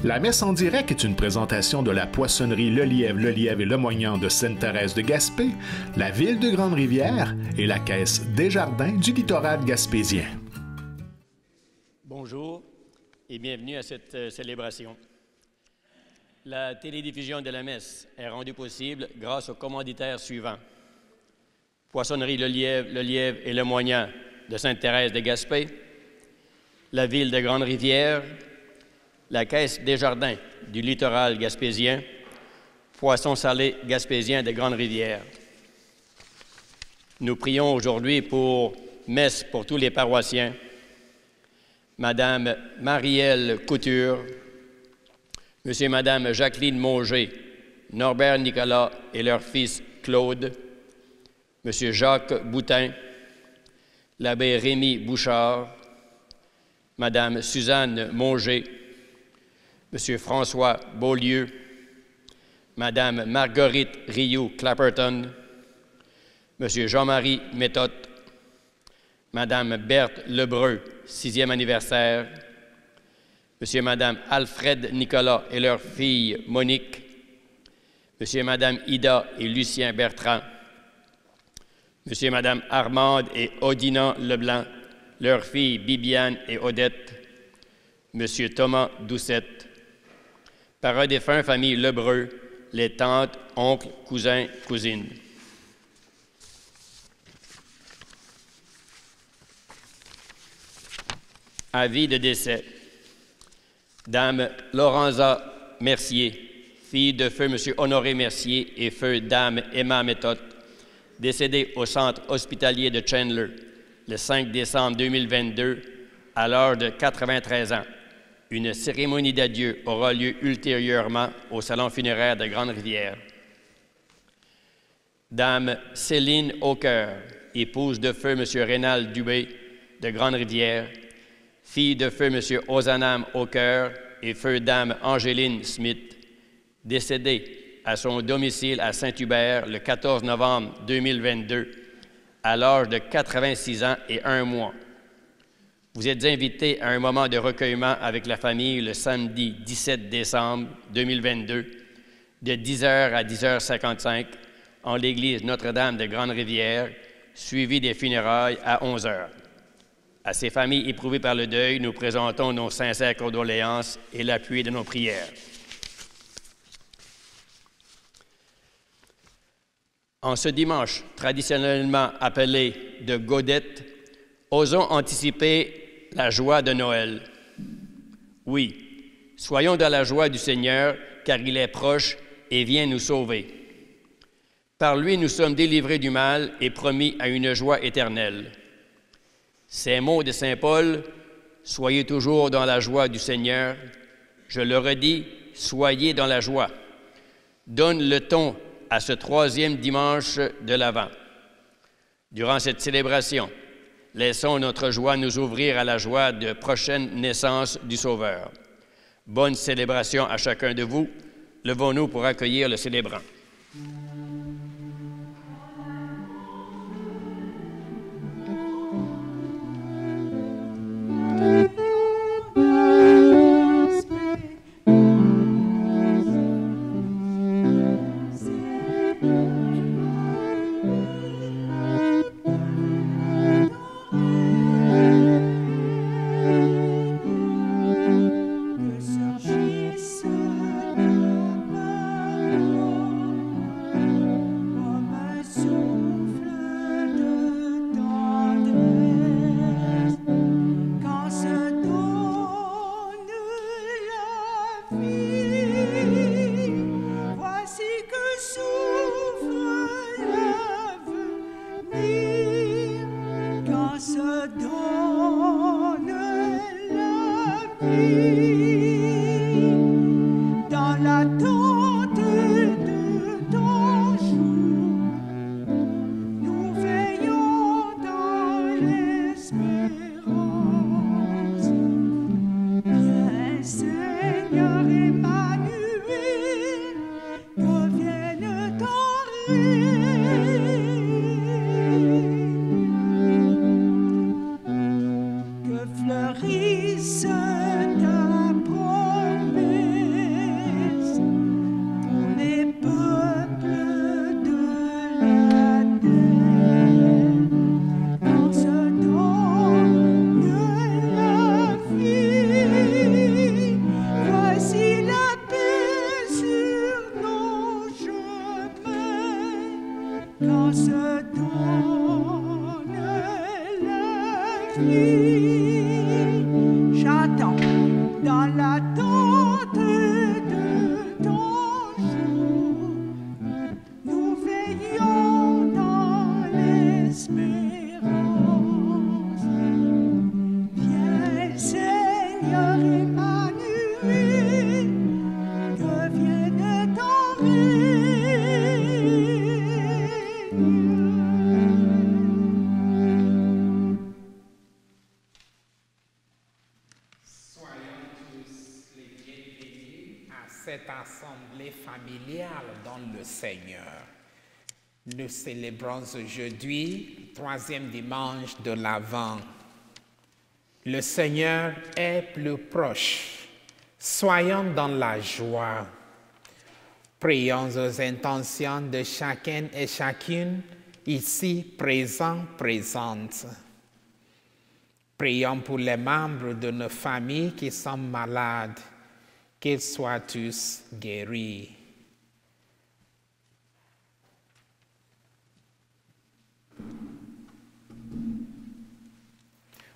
La messe en direct est une présentation de la poissonnerie Le Lièvre et Lemoignant de Sainte-Thérèse de Gaspé, la ville de Grande-Rivière et la caisse Desjardins du littoral gaspésien. Bonjour et bienvenue à cette célébration. La télédiffusion de la messe est rendue possible grâce aux commanditaires suivants. Poissonnerie Le Lièvre et Lemoignant de Sainte-Thérèse de Gaspé, la ville de Grande-Rivière, la Caisse Desjardins du littoral gaspésien, Poissons salés gaspésien de Grande-Rivière. Nous prions aujourd'hui pour messe pour tous les paroissiens. Madame Marielle Couture, Monsieur et Madame Jacqueline Mauger, Norbert Nicolas et leur fils Claude, Monsieur Jacques Boutin, l'abbé Rémy Bouchard, Madame Suzanne Mauger, Monsieur François Beaulieu, Madame Marguerite Rioux-Clapperton, Monsieur Jean-Marie Méthode, Madame Berthe Lebreu, 6e anniversaire, Monsieur et Madame Alfred Nicolas et leur fille Monique, Monsieur et Madame Ida et Lucien Bertrand, Monsieur et Madame Armande et Odina Leblanc, leurs filles Bibiane et Odette, Monsieur Thomas Doucette, par un défunt, famille Lebreu, les tantes, oncles, cousins, cousines. Avis de décès. Dame Lorenza Mercier, fille de feu M. Honoré Mercier et feu Dame Emma Méthode, décédée au centre hospitalier de Chandler le 5 décembre 2022 à l'âge de 93 ans. Une cérémonie d'adieu aura lieu ultérieurement au salon funéraire de Grande-Rivière. Dame Céline Aucoeur, épouse de feu M. Rénal Dubé de Grande-Rivière, fille de feu M. Ozanam Aucoeur et feu Dame Angéline Smith, décédée à son domicile à Saint-Hubert le 14 novembre 2022 à l'âge de 86 ans et 1 mois. Vous êtes invités à un moment de recueillement avec la famille le samedi 17 décembre 2022 de 10h à 10h55 en l'église Notre-Dame de Grande-Rivière, suivi des funérailles à 11h. À ces familles éprouvées par le deuil, nous présentons nos sincères condoléances et l'appui de nos prières. En ce dimanche, traditionnellement appelé de Gaudette, osons anticiper la joie de Noël. Oui, soyons dans la joie du Seigneur, car il est proche et vient nous sauver. Par lui, nous sommes délivrés du mal et promis à une joie éternelle. Ces mots de saint Paul, « Soyez toujours dans la joie du Seigneur », je le redis, soyez dans la joie, donne le ton à ce 3e dimanche de l'Avent. Durant cette célébration, laissons notre joie nous ouvrir à la joie de prochaine naissance du Sauveur. Bonne célébration à chacun de vous. Levons-nous pour accueillir le célébrant. Que fleurisse ta promesse. dans l'attente de ton jour. Nous veillons dans l'espérance. Viens, Seigneur Emmanuel, que vienne ton règne. Soyons tous les bienvenus à cette assemblée familiale dans le Seigneur. Nous célébrons aujourd'hui le 3e dimanche de l'Avent. Le Seigneur est plus proche. Soyons dans la joie. Prions aux intentions de chacun et chacune ici présents, présentes. Prions pour les membres de nos familles qui sont malades, qu'ils soient tous guéris.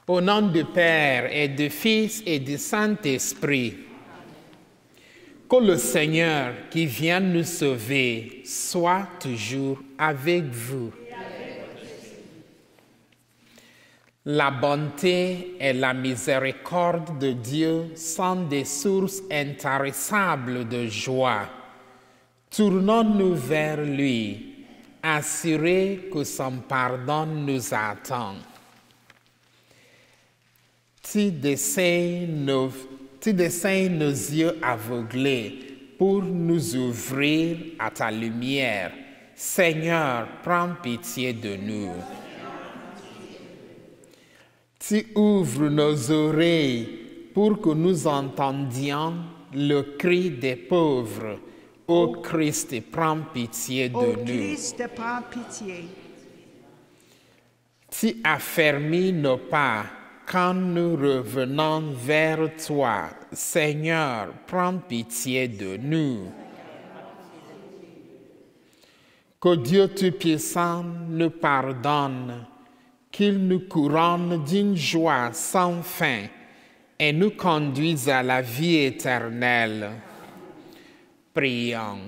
Au nom du Père et du Fils et du Saint-Esprit, que le Seigneur qui vient nous sauver soit toujours avec vous. La bonté et la miséricorde de Dieu sont des sources intarissables de joie. Tournons-nous vers lui, assurés que son pardon nous attend. Tu desseignes nos yeux aveuglés pour nous ouvrir à ta lumière. Seigneur, prends pitié de nous. Tu ouvres nos oreilles pour que nous entendions le cri des pauvres. Ô Christ, prends pitié de nous. Christ, prends pitié. Tu affermis nos pas quand nous revenons vers toi. Seigneur, prends pitié de nous. Que Dieu Tout-Puissant nous pardonne, qu'il nous couronne d'une joie sans fin et nous conduise à la vie éternelle. Prions.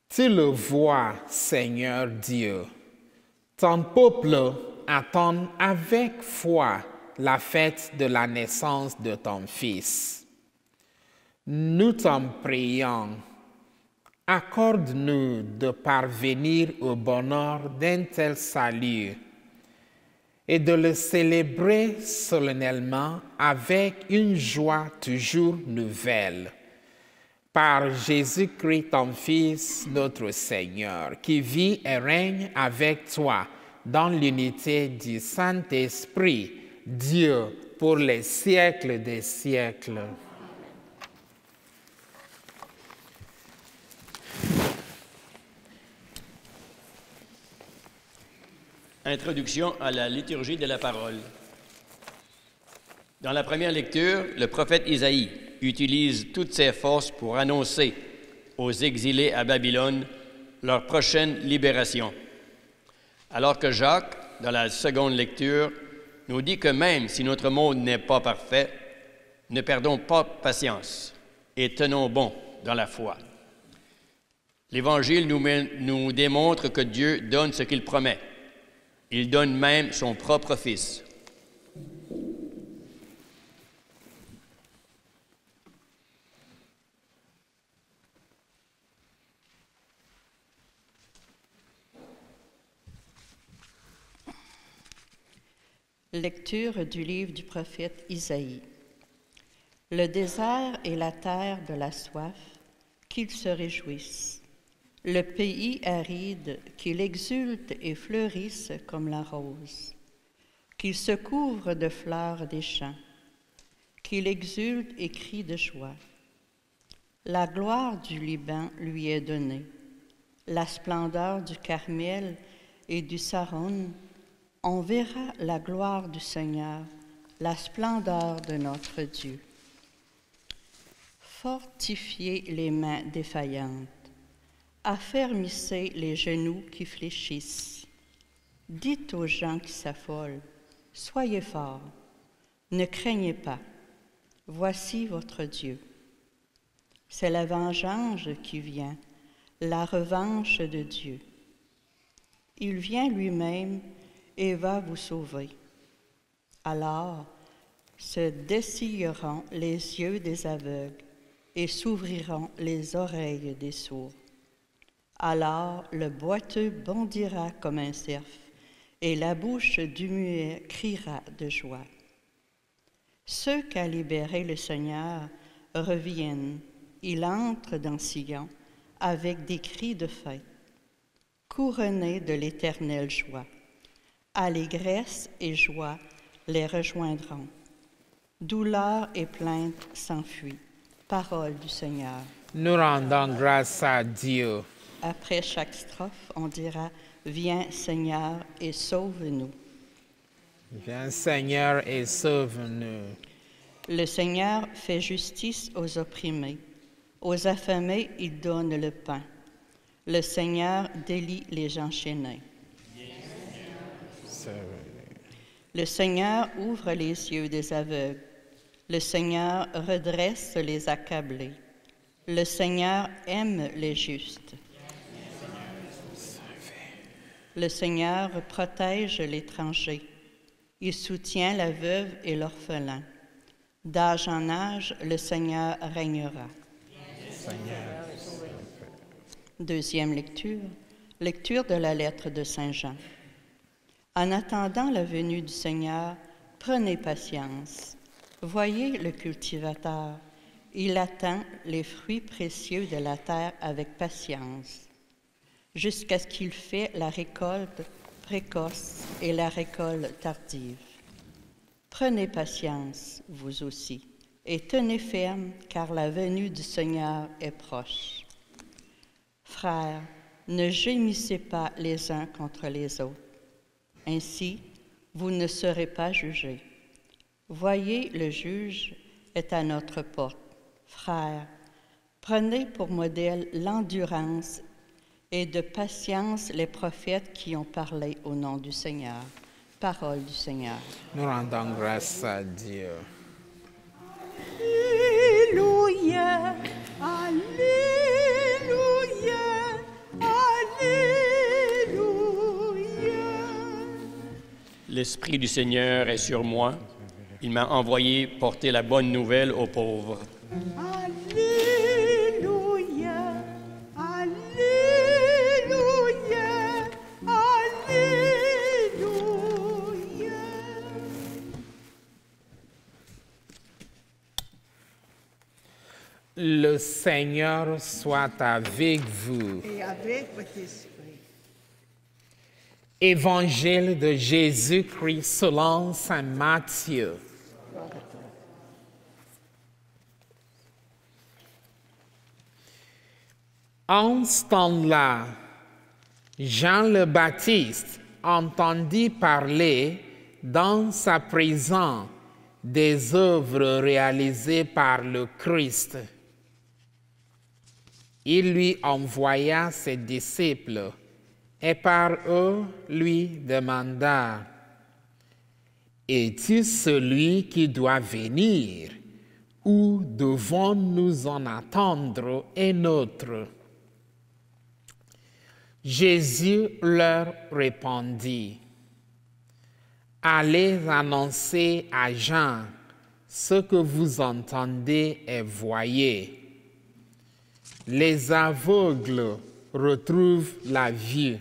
Tu le vois, Seigneur Dieu, ton peuple attend avec foi la fête de la naissance de ton Fils. Nous t'en prions, accorde-nous de parvenir au bonheur d'un tel salut et de le célébrer solennellement avec une joie toujours nouvelle. Par Jésus-Christ, ton Fils, notre Seigneur, qui vit et règne avec toi dans l'unité du Saint-Esprit, Dieu, pour les siècles des siècles. Introduction à la liturgie de la parole. Dans la première lecture, le prophète Isaïe utilise toutes ses forces pour annoncer aux exilés à Babylone leur prochaine libération. Alors que Jacques, dans la seconde lecture, nous dit que même si notre monde n'est pas parfait, ne perdons pas patience et tenons bon dans la foi. L'Évangile nous démontre que Dieu donne ce qu'il promet. Il donne même son propre Fils. Lecture du livre du prophète Isaïe. Le désert et la terre de la soif, qu'ils se réjouissent. Le pays aride, qu'il exulte et fleurisse comme la rose. Qu'il se couvre de fleurs des champs. Qu'il exulte et crie de joie. La gloire du Liban lui est donnée. La splendeur du Carmel et du Saron. On verra la gloire du Seigneur, la splendeur de notre Dieu. Fortifiez les mains défaillantes, affermissez les genoux qui fléchissent. Dites aux gens qui s'affolent, soyez forts, ne craignez pas, voici votre Dieu. C'est la vengeance qui vient, la revanche de Dieu. Il vient lui-même et va vous sauver. Alors se dessilleront les yeux des aveugles et s'ouvriront les oreilles des sourds. Alors le boiteux bondira comme un cerf, et la bouche du muet criera de joie. Ceux qu'a libérés le Seigneur reviennent, il entre dans Sion avec des cris de fête, couronnés de l'éternelle joie. Allégresse et joie les rejoindront. Douleur et plainte s'enfuient. Parole du Seigneur. Nous rendons grâce à Dieu. Après chaque strophe, on dira « Viens Seigneur et sauve-nous ». Viens Seigneur et sauve-nous. Le Seigneur fait justice aux opprimés. Aux affamés, il donne le pain. Le Seigneur délie les enchaînés. Le Seigneur ouvre les yeux des aveugles. Le Seigneur redresse les accablés. Le Seigneur aime les justes. Le Seigneur protège l'étranger. Il soutient la veuve et l'orphelin. D'âge en âge, le Seigneur régnera. Deuxième lecture. Lecture de la lettre de Saint Jean. En attendant la venue du Seigneur, prenez patience. Voyez le cultivateur. Il attend les fruits précieux de la terre avec patience, jusqu'à ce qu'il fait la récolte précoce et la récolte tardive. Prenez patience, vous aussi, et tenez ferme, car la venue du Seigneur est proche. Frères, ne gémissez pas les uns contre les autres. Ainsi, vous ne serez pas jugés. Voyez, le juge est à notre porte. Frères, prenez pour modèle l'endurance et de patience les prophètes qui ont parlé au nom du Seigneur. Parole du Seigneur. Nous rendons grâce à Dieu. Alléluia, Alléluia, Alléluia. L'Esprit du Seigneur est sur moi. Il m'a envoyé porter la bonne nouvelle aux pauvres. Alléluia, Alléluia, Alléluia. Le Seigneur soit avec vous. Et avec votre esprit. Évangile de Jésus-Christ selon saint Matthieu. En ce temps-là, Jean le Baptiste entendit parler dans sa présence des œuvres réalisées par le Christ. Il lui envoya ses disciples et par eux lui demanda, « Es-tu celui qui doit venir ou devons-nous en attendre un autre ?» Jésus leur répondit, « Allez annoncer à Jean ce que vous entendez et voyez. Les aveugles retrouvent la vue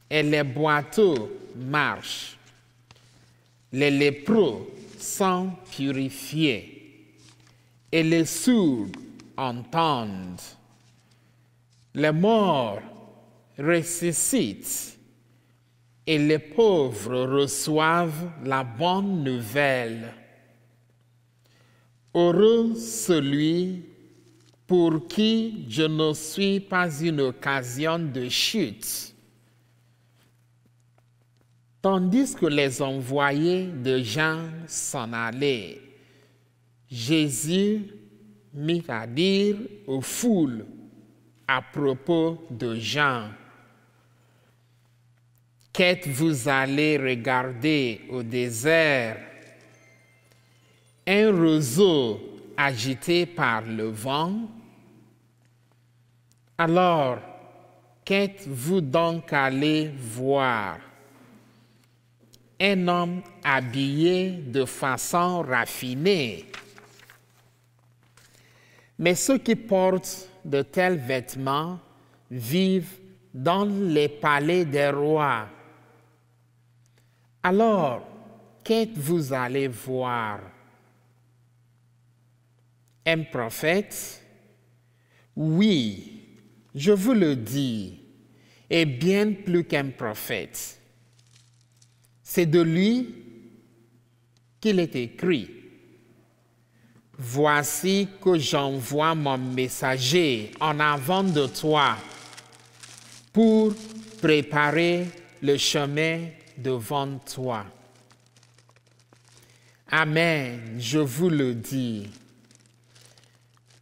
et les boiteux marchent. Les lépreux sont purifiés et les sourds entendent. Les morts ressuscitent et les pauvres reçoivent la bonne nouvelle. Heureux celui pour qui je ne suis pas une occasion de chute. » Tandis que les envoyés de Jean s'en allaient, Jésus mit à dire aux foules à propos de Jean, Qu'êtes-vous allé regarder au désert? Un roseau agité par le vent? Alors, qu'êtes-vous donc allé voir? Un homme habillé de façon raffinée. Mais ceux qui portent de tels vêtements vivent dans les palais des rois. Alors, qu'êtes-vous allé voir? Un prophète? Oui, je vous le dis, et bien plus qu'un prophète. C'est de lui qu'il est écrit. Voici que j'envoie mon messager en avant de toi pour préparer le chemin devant toi. Amen, je vous le dis.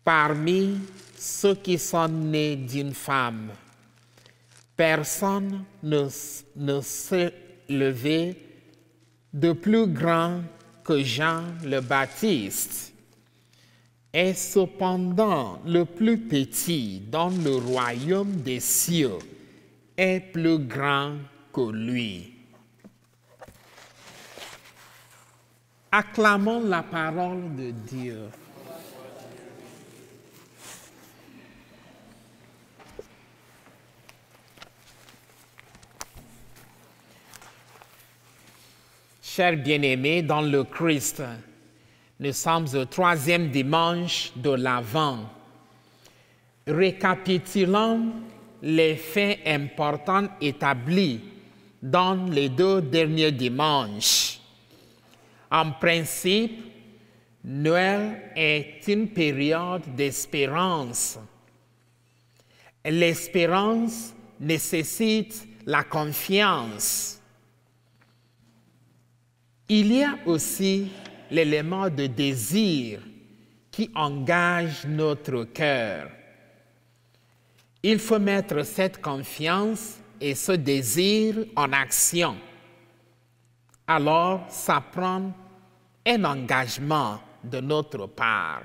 Parmi ceux qui sont nés d'une femme, personne ne s'est levé de plus grand que Jean le Baptiste. Et cependant, le plus petit dans le royaume des cieux est plus grand que lui. Acclamons la parole de Dieu. Chers bien-aimés dans le Christ, nous sommes au 3e dimanche de l'Avent. Récapitulons les faits importants établis dans les 2 derniers dimanches. En principe, Noël est une période d'espérance. L'espérance nécessite la confiance. Il y a aussi l'élément de désir qui engage notre cœur. Il faut mettre cette confiance et ce désir en action. Alors, ça prend un engagement de notre part.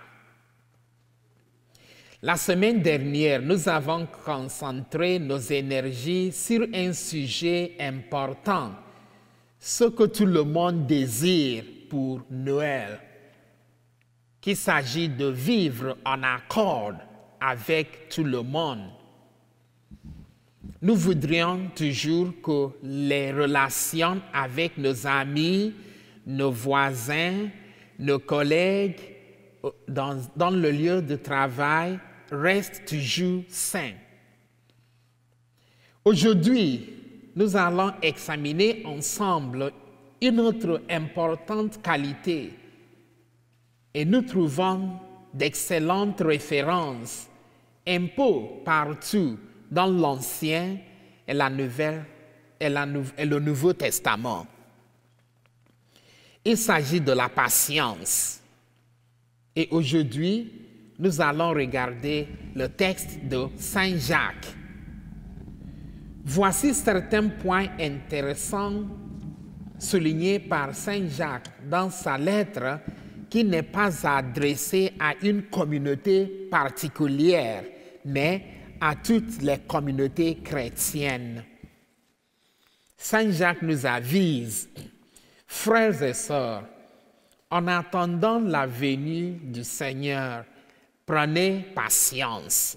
La semaine dernière, nous avons concentré nos énergies sur un sujet important, ce que tout le monde désire pour Noël, qu'il s'agit de vivre en accord avec tout le monde. Nous voudrions toujours que les relations avec nos amis, nos voisins, nos collègues dans le lieu de travail restent toujours saines. Aujourd'hui, nous allons examiner ensemble une autre importante qualité et nous trouvons d'excellentes références un peu partout dans l'Ancien et le Nouveau Testament. Il s'agit de la patience. Et aujourd'hui, nous allons regarder le texte de Saint Jacques. Voici certains points intéressants soulignés par Saint Jacques dans sa lettre qui n'est pas adressée à une communauté particulière, mais à toutes les communautés chrétiennes. Saint Jacques nous avise, frères et sœurs, en attendant la venue du Seigneur, prenez patience.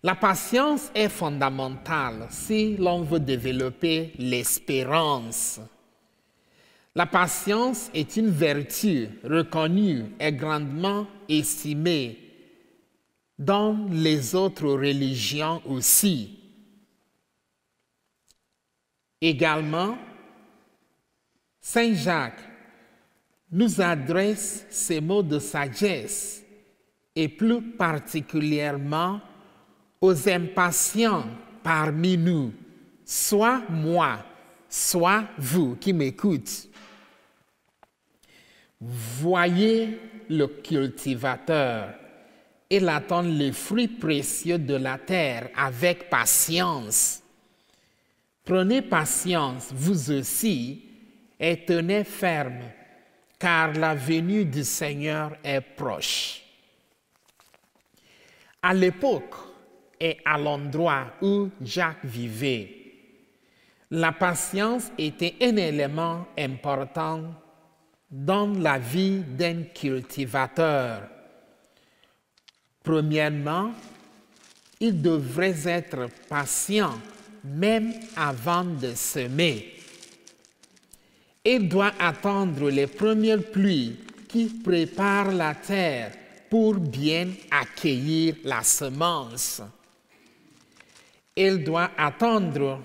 La patience est fondamentale si l'on veut développer l'espérance. La patience est une vertu reconnue et grandement estimée dans les autres religions aussi. Également, Saint Jacques nous adresse ces mots de sagesse et plus particulièrement aux impatients parmi nous, soit moi, soit vous qui m'écoutez. Voyez le cultivateur, il attend les fruits précieux de la terre avec patience. Prenez patience, vous aussi, et tenez ferme, car la venue du Seigneur est proche. À l'époque et à l'endroit où Jacques vivait, la patience était un élément important dans la vie d'un cultivateur. Premièrement, il devrait être patient même avant de semer. Il doit attendre les premières pluies qui préparent la terre pour bien accueillir la semence. Il doit attendre.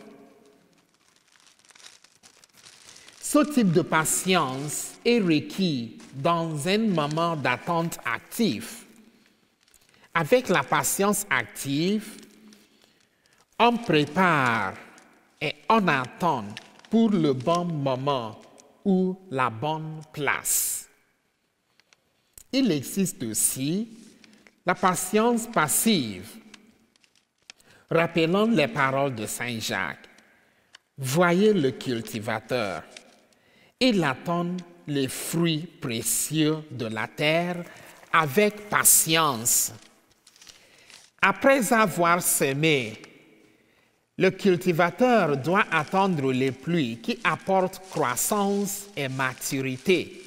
Ce type de patience est requis dans un moment d'attente active. Avec la patience active, on prépare et on attend pour le bon moment ou la bonne place. Il existe aussi la patience passive. Rappelons les paroles de Saint Jacques. Voyez le cultivateur. Il attend les fruits précieux de la terre avec patience. Après avoir semé, le cultivateur doit attendre les pluies qui apportent croissance et maturité.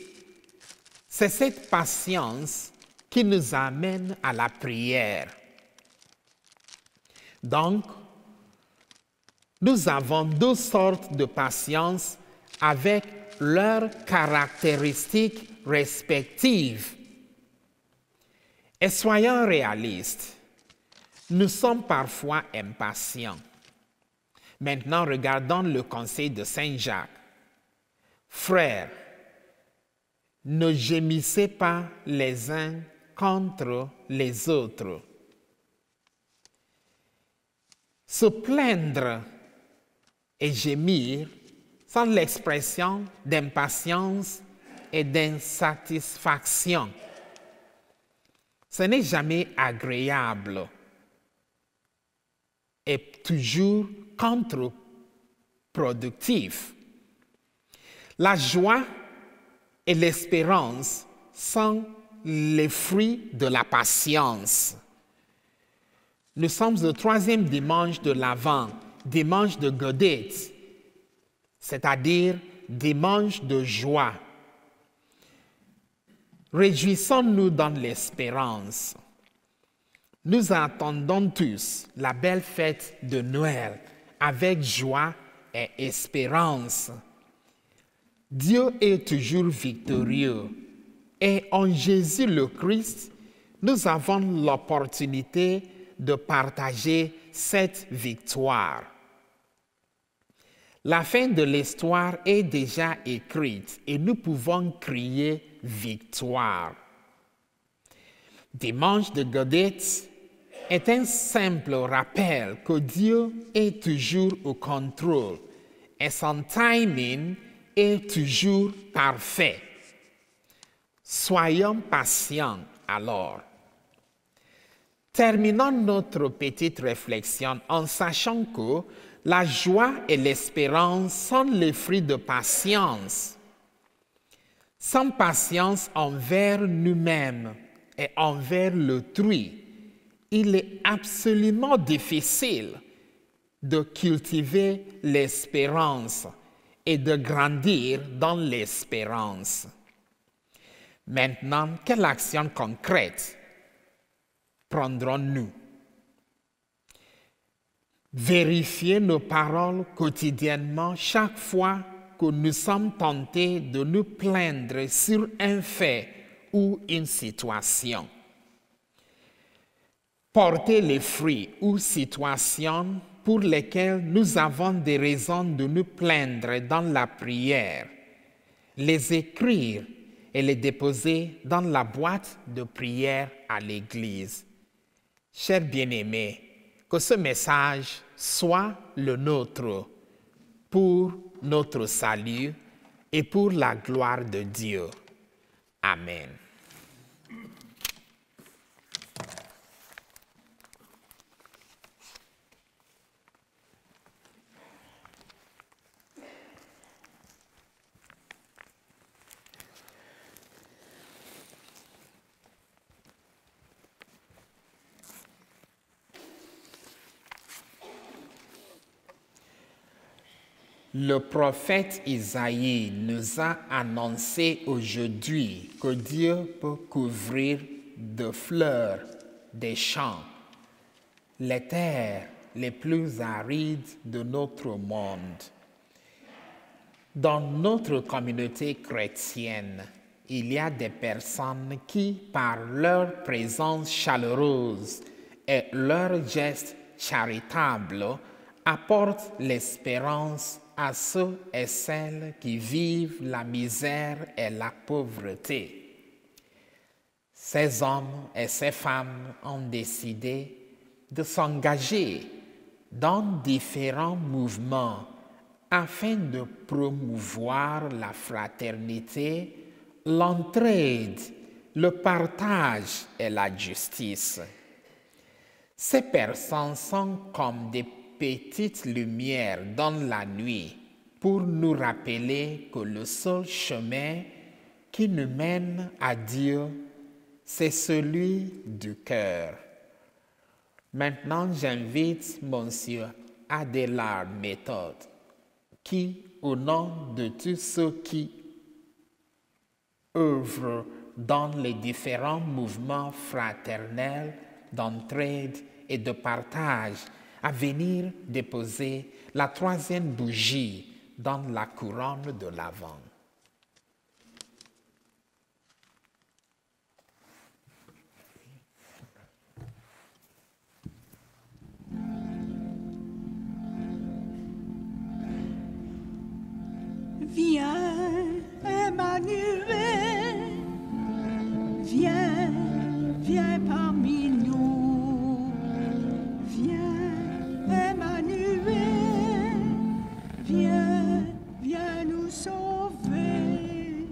C'est cette patience qui nous amène à la prière. Donc, nous avons deux sortes de patience avec leurs caractéristiques respectives. Et soyons réalistes, nous sommes parfois impatients. Maintenant, regardons le conseil de Saint Jacques. Frères, ne gémissez pas les uns contre les autres. Se plaindre et gémir sont l'expression d'impatience et d'insatisfaction. Ce n'est jamais agréable et toujours contre-productif. La joie et l'espérance sont les fruits de la patience. Nous sommes au 3e dimanche de l'Avent, dimanche de Gaudete, c'est-à-dire dimanche de joie. Réjouissons-nous dans l'espérance. Nous attendons tous la belle fête de Noël avec joie et espérance. Dieu est toujours victorieux et en Jésus le Christ, nous avons l'opportunité de partager cette victoire. La fin de l'histoire est déjà écrite et nous pouvons crier victoire. Dimanche de Gaudete est un simple rappel que Dieu est toujours au contrôle et son timing est toujours parfait. Soyons patients alors. Terminons notre petite réflexion en sachant que la joie et l'espérance sont les fruits de patience. Sans patience envers nous-mêmes et envers l'autrui, il est absolument difficile de cultiver l'espérance et de grandir dans l'espérance. Maintenant, quelle action concrète prendrons-nous? Vérifier nos paroles quotidiennement chaque fois que nous sommes tentés de nous plaindre sur un fait ou une situation. Porter les fruits ou situations pour lesquelles nous avons des raisons de nous plaindre dans la prière, les écrire et les déposer dans la boîte de prière à l'Église. Chers bien-aimés, que ce message soit le nôtre pour notre salut et pour la gloire de Dieu. Amen. Le prophète Isaïe nous a annoncé aujourd'hui que Dieu peut couvrir de fleurs des champs les terres les plus arides de notre monde. Dans notre communauté chrétienne, il y a des personnes qui, par leur présence chaleureuse et leurs gestes charitables, apportent l'espérance à ceux et celles qui vivent la misère et la pauvreté. Ces hommes et ces femmes ont décidé de s'engager dans différents mouvements afin de promouvoir la fraternité, l'entraide, le partage et la justice. Ces personnes sont comme des petites lumières dans la nuit pour nous rappeler que le seul chemin qui nous mène à Dieu, c'est celui du cœur. Maintenant, j'invite Monsieur Adélard Méthode, qui, au nom de tous ceux qui œuvrent dans les différents mouvements fraternels, d'entraide et de partage, à venir déposer la 3e bougie dans la couronne de l'Avent. Viens, Emmanuel, viens, viens parmi nous. Viens, Emmanuel, viens, viens nous sauver.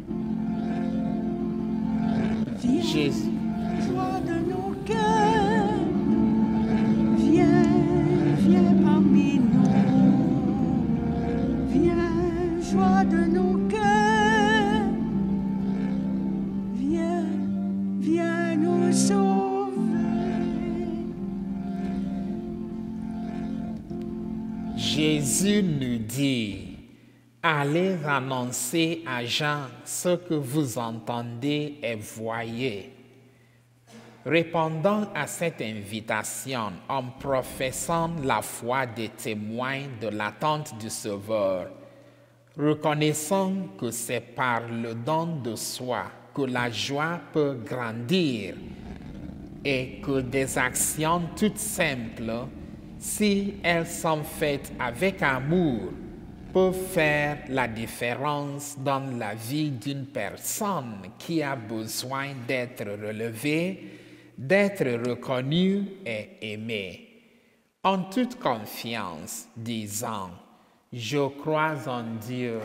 Viens, Jésus. joie de nos cœurs, viens, viens parmi nous. Viens, joie de nos cœurs, viens, viens nous sauver. Jésus nous dit, allez annoncer à Jean ce que vous entendez et voyez. Répondant à cette invitation en professant la foi des témoins de l'attente du Sauveur, reconnaissons que c'est par le don de soi que la joie peut grandir et que des actions toutes simples, si elles sont faites avec amour, peuvent faire la différence dans la vie d'une personne qui a besoin d'être relevée, d'être reconnue et aimée. En toute confiance, disons, je crois en Dieu.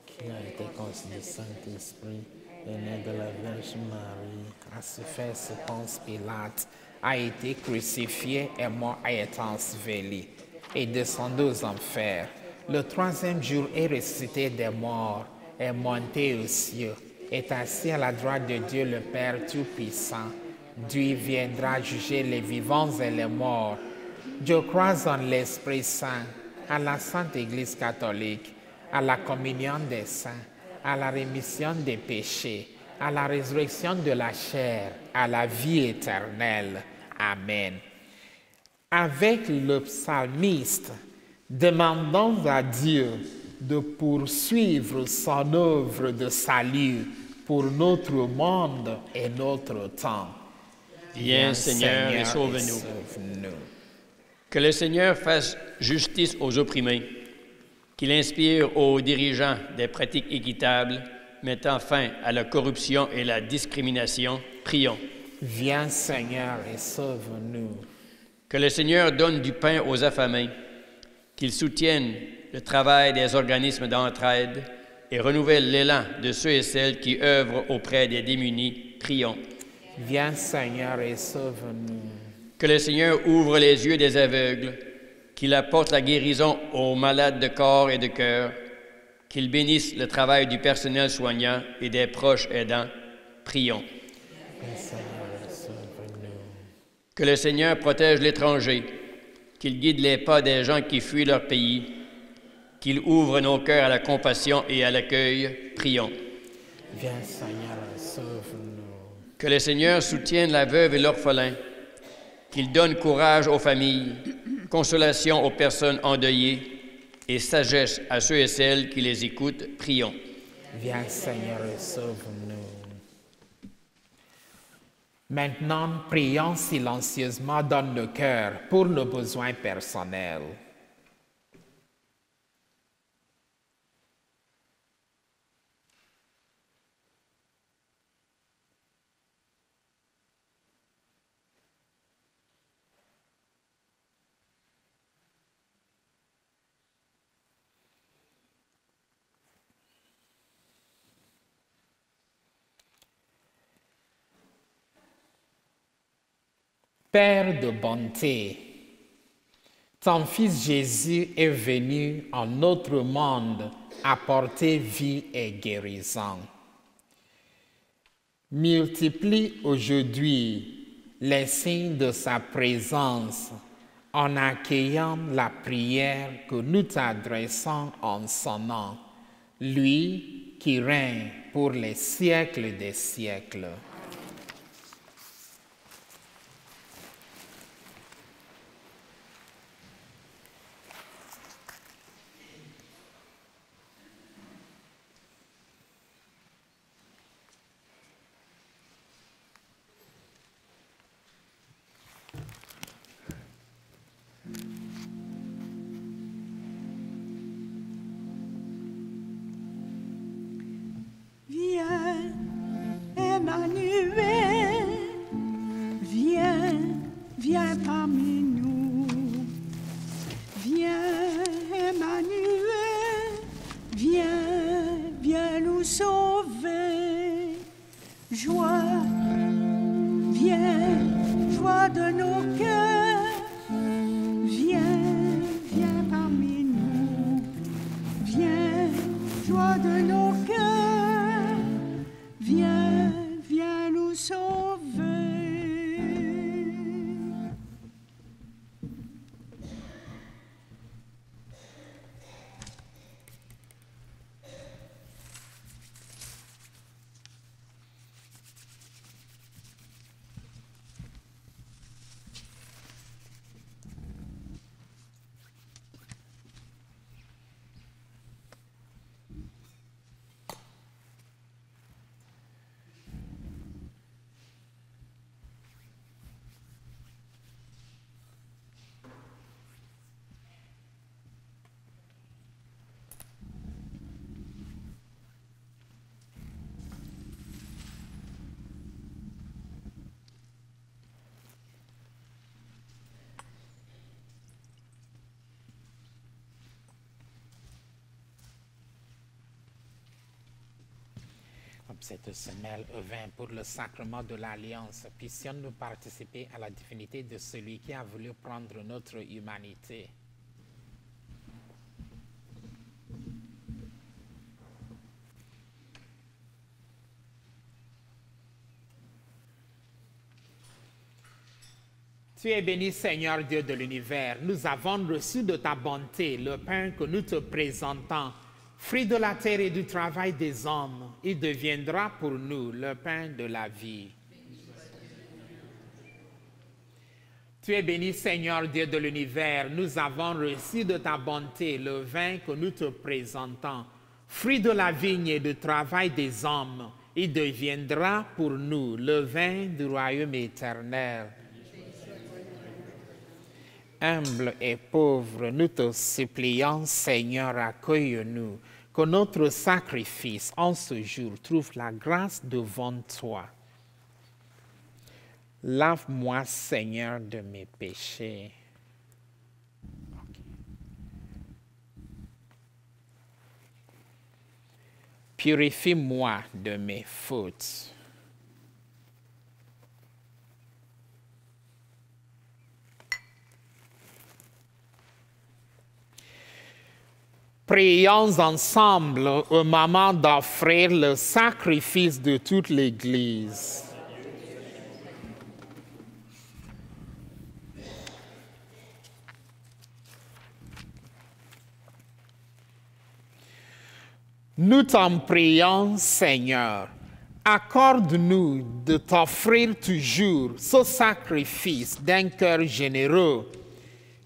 Qui a été conçu du Saint-Esprit et né de la Vierge Marie, a souffert sous Ponce Pilate, a été crucifié et mort et est enseveli, et descendu aux enfers. Le 3e jour est ressuscité des morts, est monté aux cieux, est assis à la droite de Dieu le Père Tout-Puissant. Dieu viendra juger les vivants et les morts. Je crois en l'Esprit Saint, à la Sainte Église catholique, à la communion des saints, à la rémission des péchés, à la résurrection de la chair, à la vie éternelle. Amen. Avec le psalmiste, demandons à Dieu de poursuivre son œuvre de salut pour notre monde et notre temps. Viens, Seigneur, et sauve-nous. Que le Seigneur fasse justice aux opprimés, qu'il inspire aux dirigeants des pratiques équitables, mettant fin à la corruption et la discrimination. Prions. Viens, Seigneur, et sauve-nous. Que le Seigneur donne du pain aux affamés, qu'il soutienne le travail des organismes d'entraide et renouvelle l'élan de ceux et celles qui œuvrent auprès des démunis. Prions. Viens, Seigneur, et sauve-nous. Que le Seigneur ouvre les yeux des aveugles, qu'il apporte la guérison aux malades de corps et de cœur, qu'il bénisse le travail du personnel soignant et des proches aidants. Prions. Seigneur, sauve-nous. Que le Seigneur protège l'étranger, qu'il guide les pas des gens qui fuient leur pays, qu'il ouvre nos cœurs à la compassion et à l'accueil. Prions. Viens, Seigneur, sauve-nous. Que le Seigneur soutienne la veuve et l'orphelin, qu'il donne courage aux familles, consolation aux personnes endeuillées et sagesse à ceux et celles qui les écoutent. Prions. Viens, Seigneur, sauve-nous. Maintenant, prions silencieusement dans nos cœurs pour nos besoins personnels. Père de bonté, ton Fils Jésus est venu en notre monde apporter vie et guérison. Multiplie aujourd'hui les signes de sa présence en accueillant la prière que nous t'adressons en son nom, lui qui règne pour les siècles des siècles. Viens, Emmanuel, viens, viens parmi nous. Viens, Emmanuel, viens, viens nous sauver. Joie, viens, joie de nos cœurs. Viens, viens parmi nous. Viens, joie de nos cœurs. Viens, viens nous sauver. Comme cette semelle au vin pour le sacrement de l'Alliance, puissions-nous participer à la divinité de celui qui a voulu prendre notre humanité. Tu es béni, Seigneur Dieu de l'univers. Nous avons reçu de ta bonté le pain que nous te présentons. Fruit de la terre et du travail des hommes, il deviendra pour nous le pain de la vie. Tu es béni, Seigneur Dieu de l'univers. Nous avons reçu de ta bonté le vin que nous te présentons. Fruit de la vigne et du travail des hommes, il deviendra pour nous le vin du royaume éternel. Humble et pauvre, nous te supplions, Seigneur, accueille-nous, que notre sacrifice en ce jour trouve la grâce devant toi. Lave-moi, Seigneur, de mes péchés. Purifie-moi de mes fautes. Prions ensemble au moment d'offrir le sacrifice de toute l'Église. Nous t'en prions, Seigneur, accorde-nous de t'offrir toujours ce sacrifice d'un cœur généreux,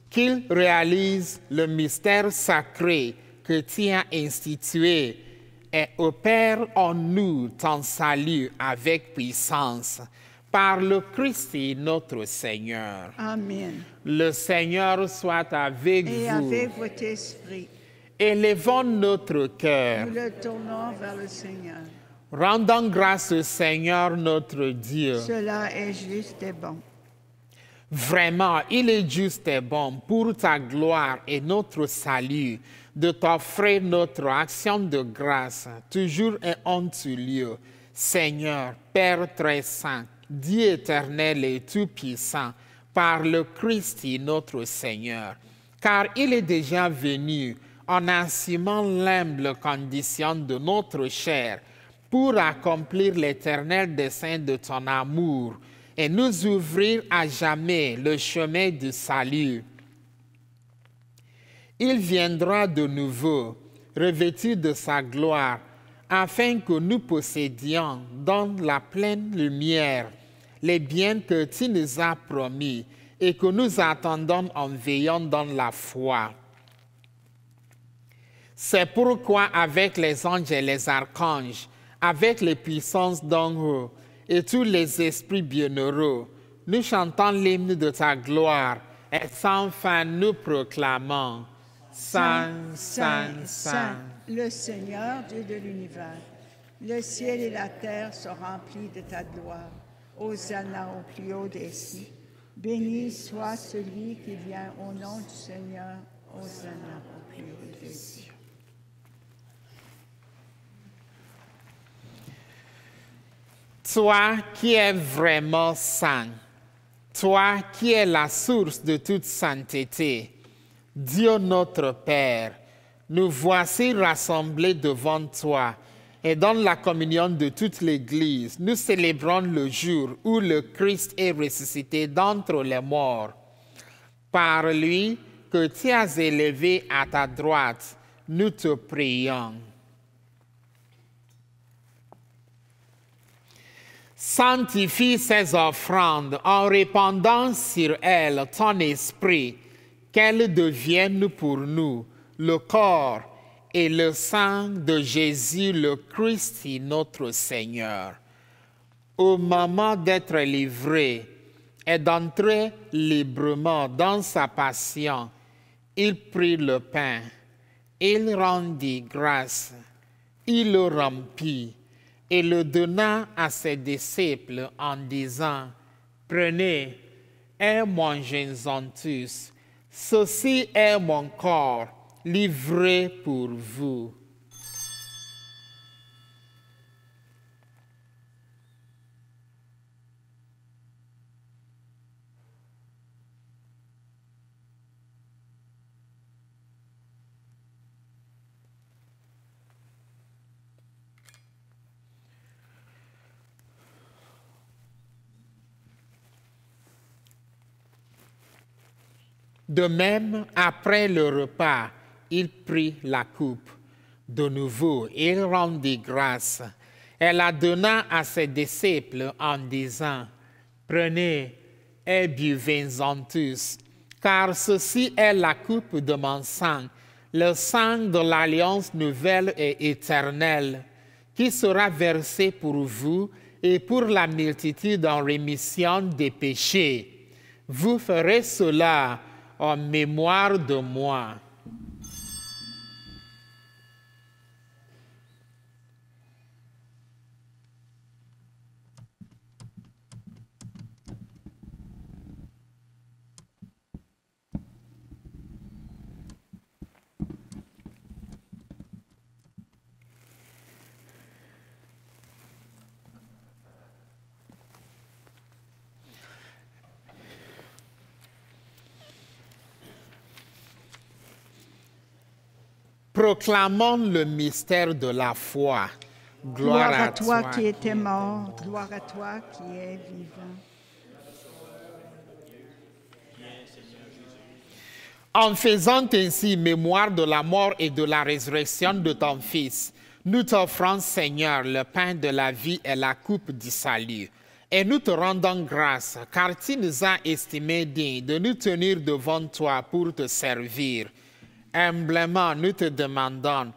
qu'il réalise le mystère sacré que tu as institué et opère en nous ton salut avec puissance. Par le Christ notre Seigneur. Amen. Le Seigneur soit avec Et vous. avec votre esprit, Élevons notre cœur. nous le tournons vers le Seigneur. Rendons grâce au Seigneur notre Dieu. Cela est juste et bon. Vraiment, il est juste et bon pour ta gloire et notre salut de t'offrir notre action de grâce, toujours et en tout lieu. Seigneur, Père très saint, Dieu éternel et tout-puissant, par le Christ notre Seigneur, car il est déjà venu en assumant l'humble condition de notre chair pour accomplir l'éternel dessein de ton amour et nous ouvrir à jamais le chemin du salut. Il viendra de nouveau, revêtu de sa gloire, afin que nous possédions dans la pleine lumière les biens que tu nous as promis et que nous attendons en veillant dans la foi. C'est pourquoi avec les anges et les archanges, avec les puissances d'en haut et tous les esprits bienheureux, nous chantons l'hymne de ta gloire et sans fin nous proclamons Saint, Saint, Saint, le Seigneur, Dieu de l'univers. Le ciel et la terre sont remplis de ta gloire. Hosanna au plus haut des cieux. Béni soit celui qui vient au nom du Seigneur. Hosanna au plus haut des cieux. Toi qui es vraiment saint, toi qui es la source de toute sainteté, Dieu notre Père, nous voici rassemblés devant toi et dans la communion de toute l'Église, nous célébrons le jour où le Christ est ressuscité d'entre les morts. Par lui que tu as élevé à ta droite, nous te prions. Sanctifie ces offrandes en répandant sur elles ton esprit, qu'elles deviennent pour nous le corps et le sang de Jésus le Christ notre Seigneur. Au moment d'être livré et d'entrer librement dans sa passion, il prit le pain, il rendit grâce, il le rompit et le donna à ses disciples en disant, « Prenez et mangez-en tous, ceci est mon corps livré pour vous. » De même, après le repas, il prit la coupe. De nouveau, il rendit grâce et la donna à ses disciples en disant, « Prenez et buvez-en tous, car ceci est la coupe de mon sang, le sang de l'alliance nouvelle et éternelle, qui sera versé pour vous et pour la multitude en rémission des péchés. Vous ferez cela en mémoire de moi. » Proclamons le mystère de la foi. Gloire à toi qui étais mort, gloire à toi qui es vivant. En faisant ainsi mémoire de la mort et de la résurrection de ton Fils, Nous t'offrons, Seigneur, le pain de la vie et la coupe du salut. Et nous te rendons grâce, car tu nous as estimés dignes de nous tenir devant toi pour te servir. Humblement, nous te demandons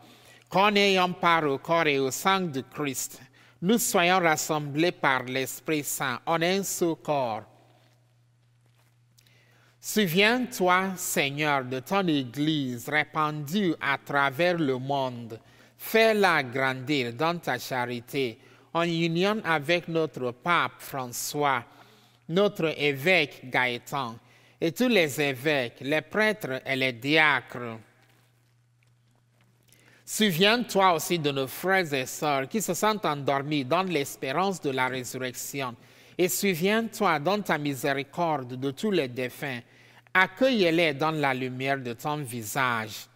qu'en ayant part au corps et au sang de Christ, nous soyons rassemblés par l'Esprit Saint en un seul corps. Souviens-toi, Seigneur, de ton Église répandue à travers le monde. Fais-la grandir dans ta charité, en union avec notre pape François, notre évêque Gaëtan, et tous les évêques, les prêtres et les diacres. Souviens-toi aussi de nos frères et sœurs qui se sont endormis dans l'espérance de la résurrection. Et souviens-toi dans ta miséricorde de tous les défunts. Accueille-les dans la lumière de ton visage.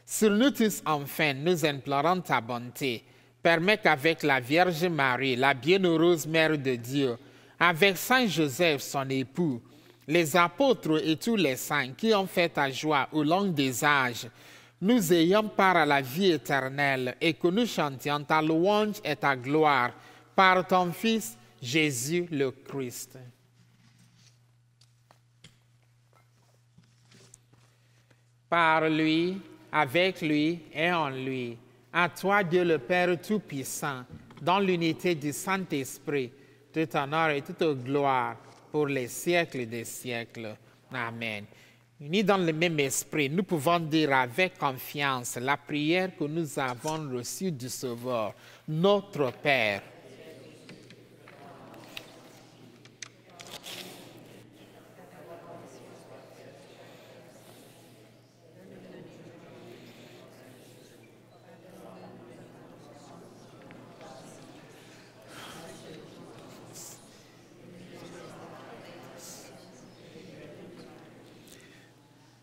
Sur nous tous, enfin, nous implorons ta bonté. Permets qu'avec la Vierge Marie, la bienheureuse Mère de Dieu, avec Saint Joseph, son époux, les apôtres et tous les saints qui ont fait ta joie au long des âges, nous ayons part à la vie éternelle et que nous chantions ta louange et ta gloire par ton Fils Jésus le Christ. Par lui, avec lui et en lui, à toi Dieu le Père Tout-Puissant, dans l'unité du Saint-Esprit, tout honneur et toute gloire pour les siècles des siècles. Amen. Unis dans le même esprit, nous pouvons dire avec confiance la prière que nous avons reçue du Sauveur, notre Père.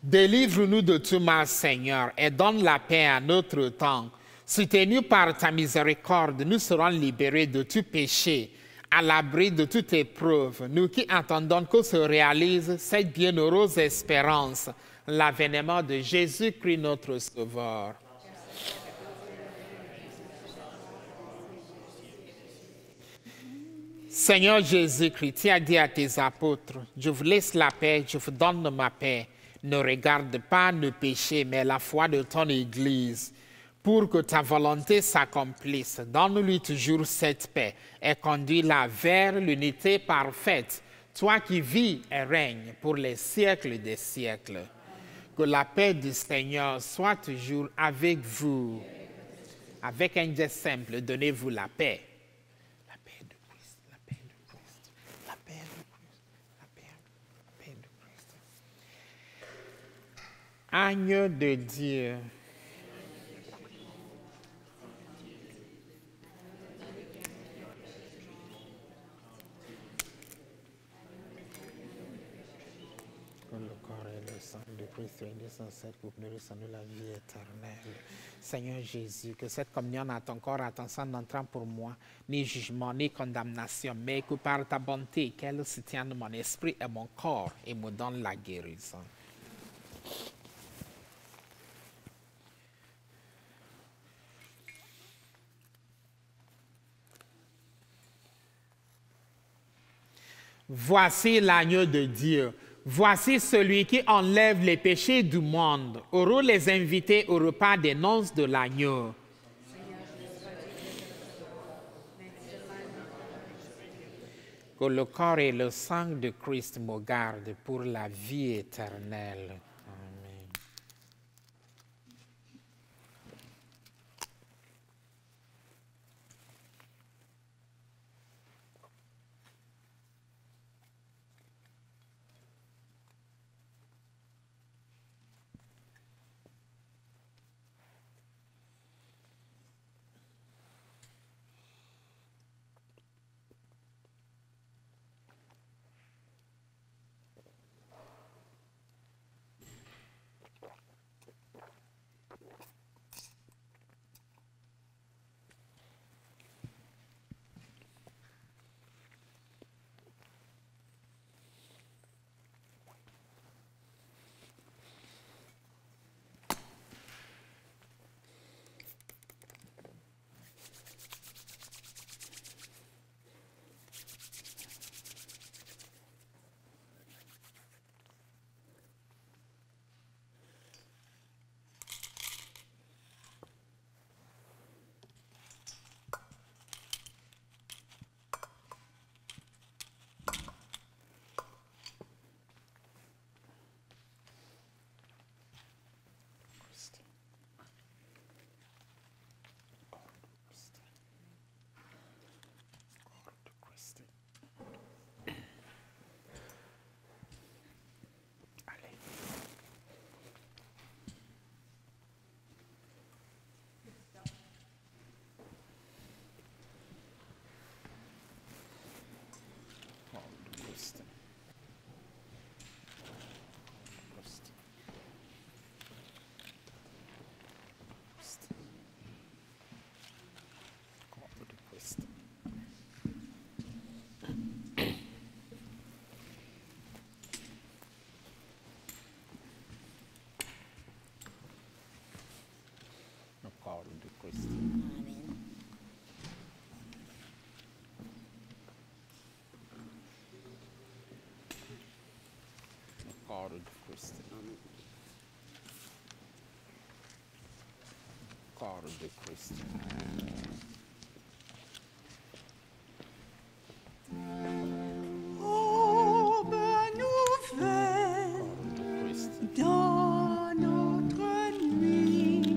Délivre-nous de tout mal, Seigneur, et donne la paix à notre temps. Soutenus par ta miséricorde, nous serons libérés de tout péché, à l'abri de toute épreuve, nous qui attendons que se réalise cette bienheureuse espérance, l'avènement de Jésus-Christ notre Sauveur. Seigneur Jésus-Christ, tu as dit à tes apôtres, je vous laisse la paix, je vous donne ma paix. Ne regarde pas nos péchés, mais la foi de ton Église. Pour que ta volonté s'accomplisse, donne-lui toujours cette paix et conduis-la vers l'unité parfaite, toi qui vis et règnes pour les siècles des siècles. Que la paix du Seigneur soit toujours avec vous. Avec un geste simple, donnez-vous la paix. La paix de Christ, la paix de Christ, la paix de Christ, la paix de Christ. Agneau de Dieu. Que le corps et le sang de Christ réunis en cette coupe nous ressemblent la vie éternelle. Seigneur Jésus, que cette communion à ton corps, à ton sang n'entrant pour moi, ni jugement, ni condamnation, mais que par ta bonté, qu'elle se tienne mon esprit et mon corps et me donne la guérison. Voici l'agneau de Dieu. Voici celui qui enlève les péchés du monde. Heureux les invités au repas des noces de l'agneau. Que le corps et le sang de Christ me gardent pour la vie éternelle. Amen. Corps de Christ. Corps de Christ. Oh, bonne nouvelle dans notre nuit,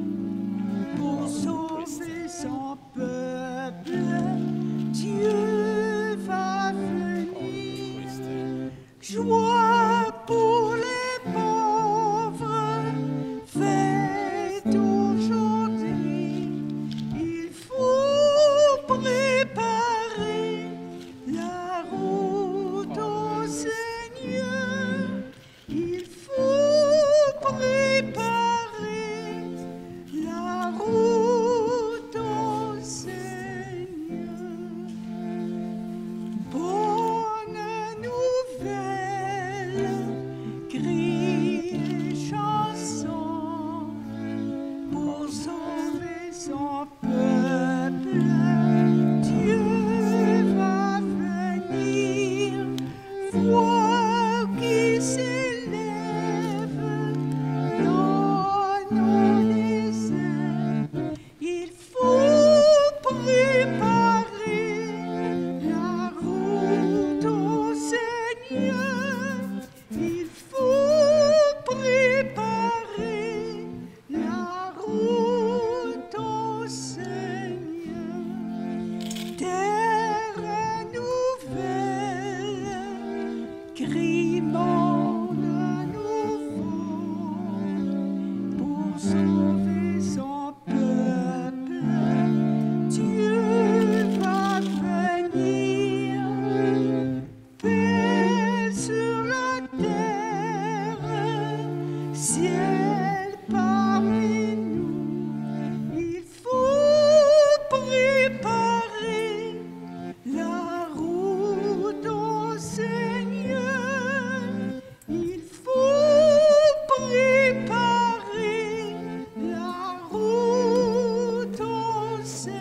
pour sauver son peuple, Dieu va venir. Joie pour les pauvres, fête aujourd'hui. Il faut préparer la route au Seigneur. Il faut préparer la route au Seigneur. Bonne nouvelle, cris et chansons pour sauver son peuple. Dieu va venir, voix qui s'élève dans nos déserts. Il faut préparer la route au Seigneur. Il faut préparer la route au Seigneur. Terre nouvelle, crie monde nouveau pour sauver son peuple. Dieu va venir, paix sur la terre, ciel parmi nous. Il faut préparer la route au Seigneur. Il faut préparer la route au Seigneur.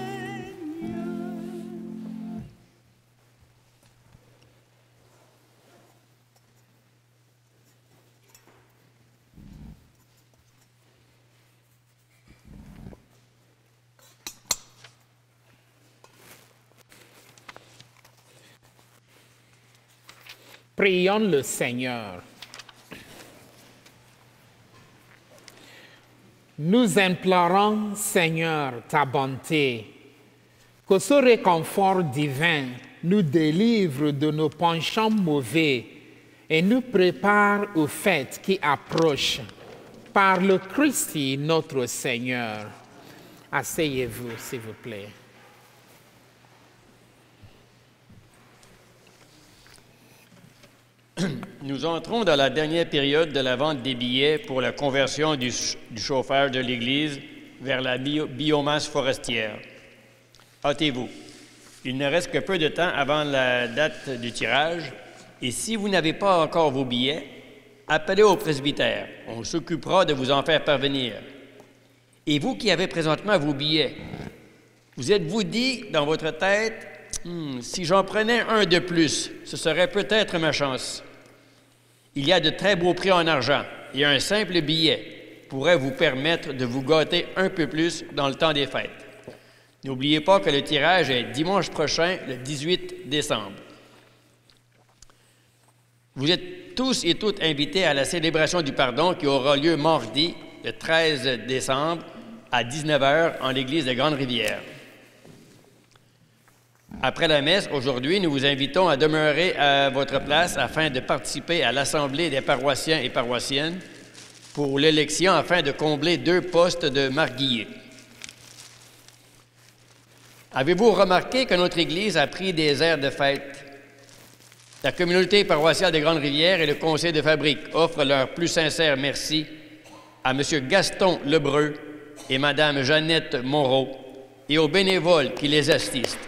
Prions le Seigneur. Nous implorons, Seigneur, ta bonté, que ce réconfort divin nous délivre de nos penchants mauvais et nous prépare aux fêtes qui approchent. Par le Christ notre Seigneur. Asseyez-vous, s'il vous plaît. Nous entrons dans la dernière période de la vente des billets pour la conversion du chauffage de l'Église vers la biomasse forestière. Hâtez-vous. Il ne reste que peu de temps avant la date du tirage et si vous n'avez pas encore vos billets, appelez au presbytère. On s'occupera de vous en faire parvenir. Et vous qui avez présentement vos billets, vous êtes-vous dit dans votre tête, si j'en prenais un de plus, ce serait peut-être ma chance. Il y a de très beaux prix en argent et un simple billet pourrait vous permettre de vous gâter un peu plus dans le temps des fêtes. N'oubliez pas que le tirage est dimanche prochain, le 18 décembre. Vous êtes tous et toutes invités à la célébration du pardon qui aura lieu mardi, le 13 décembre, à 19h en l'église de Grande-Rivière. Après la messe, aujourd'hui, nous vous invitons à demeurer à votre place afin de participer à l'Assemblée des paroissiens et paroissiennes pour l'élection afin de combler 2 postes de marguillier. Avez-vous remarqué que notre Église a pris des airs de fête? La communauté paroissiale des Grandes-Rivières et le conseil de fabrique offrent leur plus sincère merci à M. Gaston Lebreu et Mme Jeannette Moreau et aux bénévoles qui les assistent.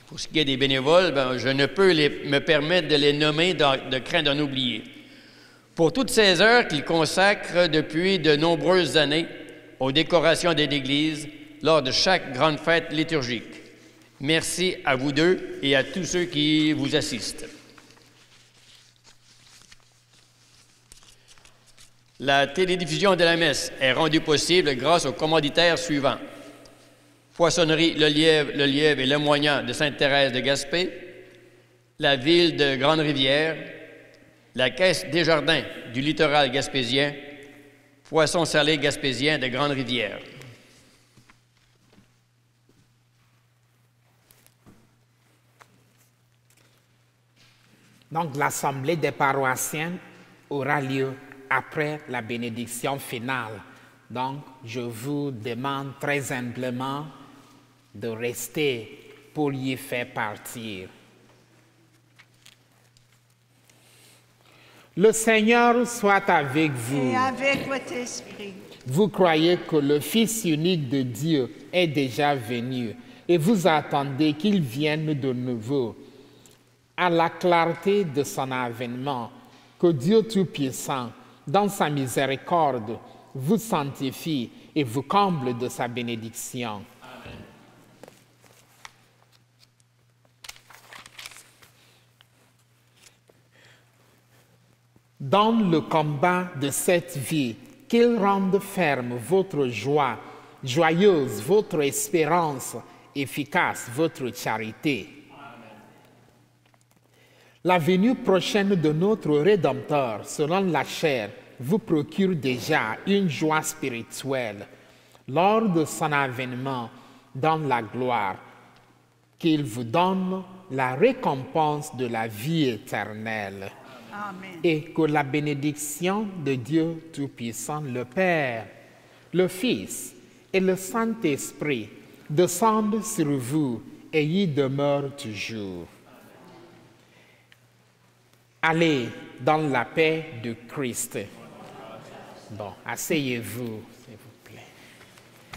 Pour ce qui est des bénévoles, je ne peux me permettre de les nommer de crainte d'en oublier. Pour toutes ces heures qu'ils consacrent depuis de nombreuses années aux décorations de l'Église lors de chaque grande fête liturgique. Merci à vous deux et à tous ceux qui vous assistent. La télédiffusion de la messe est rendue possible grâce aux commanditaires suivants. Poissonnerie Le Lièvre et Lemoignant de Sainte-Thérèse de Gaspé, la Ville de Grande-Rivière, la Caisse Desjardins du littoral gaspésien, Poissons salés gaspésien de Grande-Rivière. Donc, l'Assemblée des paroissiens aura lieu après la bénédiction finale. Donc, je vous demande très humblement de rester pour y faire partir. Le Seigneur soit avec vous. Et avec votre esprit. Vous croyez que le Fils unique de Dieu est déjà venu et vous attendez qu'il vienne de nouveau. À la clarté de son avènement, que Dieu Tout-Puissant, dans sa miséricorde, vous sanctifie et vous comble de sa bénédiction. Amen. Dans le combat de cette vie, qu'il rende ferme votre joie, joyeuse votre espérance, efficace votre charité. La venue prochaine de notre Rédempteur, selon la chair, vous procure déjà une joie spirituelle lors de son avènement dans la gloire, qu'il vous donne la récompense de la vie éternelle. Amen. Et que la bénédiction de Dieu Tout-Puissant, le Père, le Fils et le Saint-Esprit descendent sur vous et y demeurent toujours. Allez dans la paix de Christ. Bon, asseyez-vous, s'il vous plaît.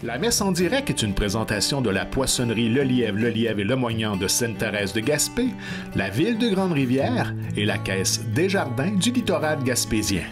La messe en direct est une présentation de la poissonnerie Le Lièvre et Lemoignant de Sainte-Thérèse de Gaspé, la Ville de Grande-Rivière et la Caisse Desjardins du littoral gaspésien.